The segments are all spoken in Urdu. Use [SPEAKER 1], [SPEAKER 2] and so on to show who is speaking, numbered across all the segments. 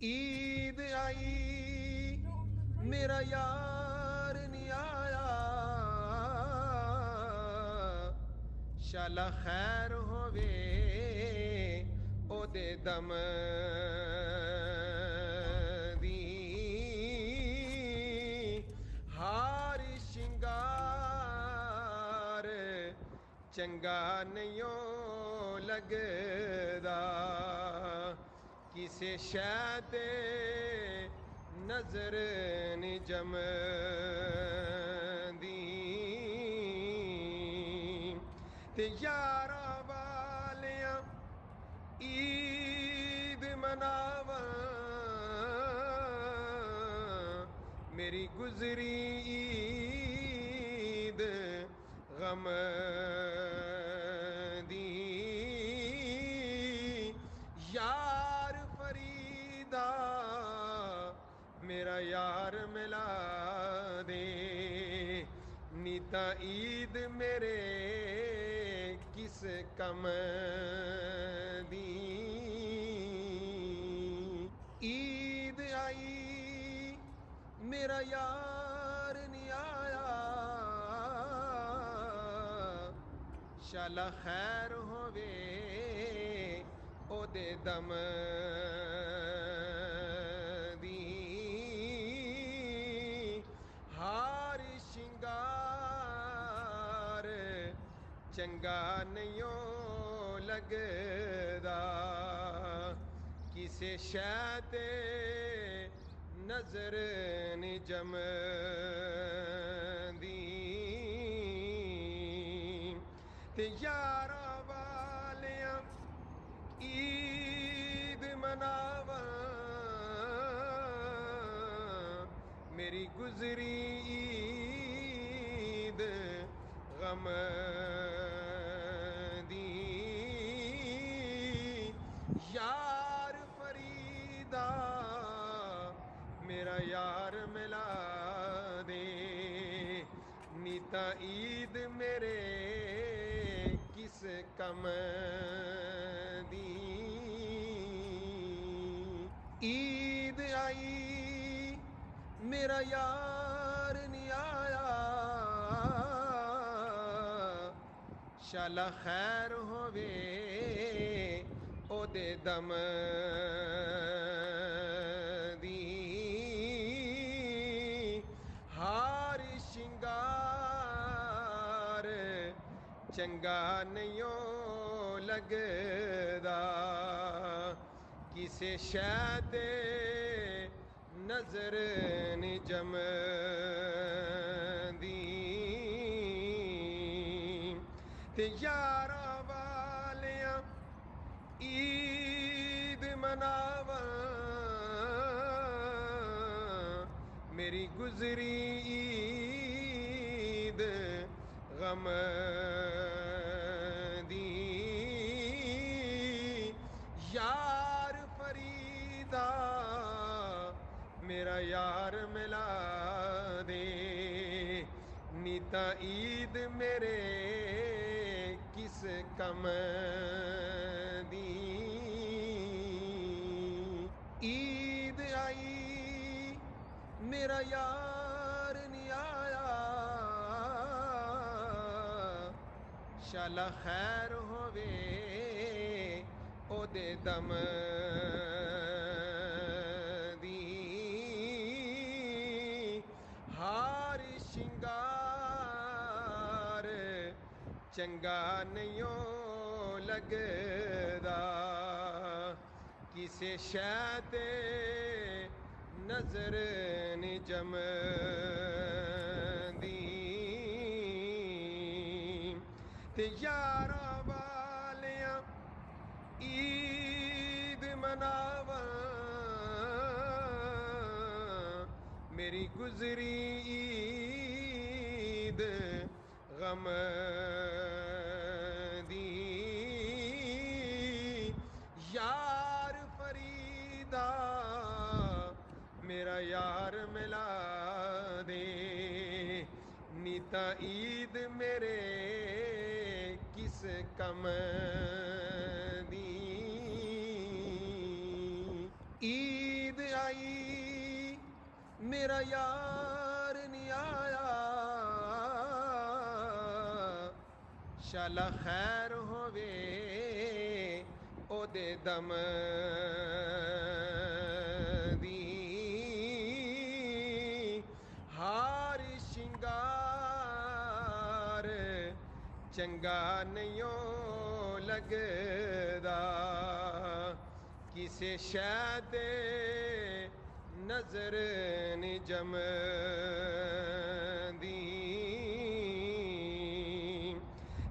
[SPEAKER 1] عید آئی میرا یار نہیں آیا، شالا خیر ہووے او دے دم دی، ہار شنگار چنگا نہیں لگدا، کسے شے تے نظر نہیں جمدی، تے یاراں والیاں عید مناواں، میری گزری عید غم دی، یار فریدا میرا یار ملا دے، نیتا عید میرے کس کم دی، عید آئی میرا یار نہیں آیا، شالا خیر ہووے او دے دم دی، ہار شنگار چنگا نہیں لگدا، کسے شے تے نظر نہیں جمدی، تے یاراں والیاں عید مناواں، میری گزری عید غم دی، یار فریدا میرا یار ملا دے، نیتا عید میرے کس کم دی، عید آئی میرا یار نہیں آیا، شالا خیر ہووے او دے دم دی، ہار شنگار چنگا نہیں لگدا، کسے شے تے نظر نہیں جمدی، تے یاراں والیاں عید مناواں، میری گزری عید غم دی، یار فریدا میرا یار ملا دے، نیتا عید میرے کس کم دی، عید آئی میرا یار نہیں آیا، شالا خیر ہووے او دے دم دی، ہار شنگار چنگا نہیں لگدا، کسے شے تے نظر نہیں جمدی، تے یاراں والیاں عید مناواں، میری گزری عید غم دی، یار فریدا میرا یار ملا دے، نیتا عید میرے کس کم دی، عید میرا یار نہیں آیا شالا خیر ہووے او دے دم دی ہار شنگار چنگا نہیں لگدا کسے شے تے نظر نہیں جمدی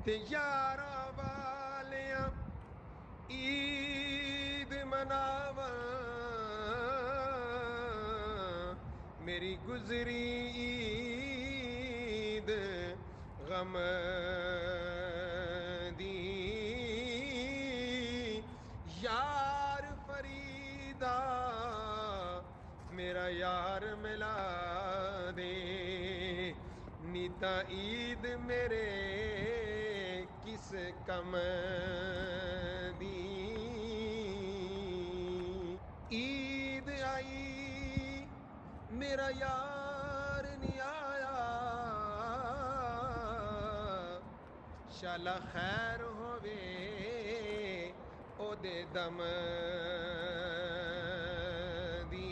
[SPEAKER 1] تے یارا والیاں عید مناواں میری گزری عید غم دی یار فریدا میرا یار ملا دے نیتا عید میرے کس کم دی عید آئی میرا یار نہیں آیا شالا خیر ہووے او دے دم دی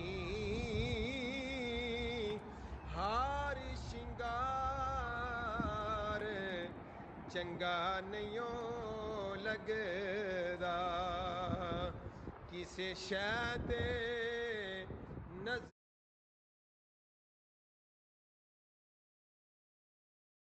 [SPEAKER 1] ہار شنگار چنگا نہیں لگدا کسے شے تے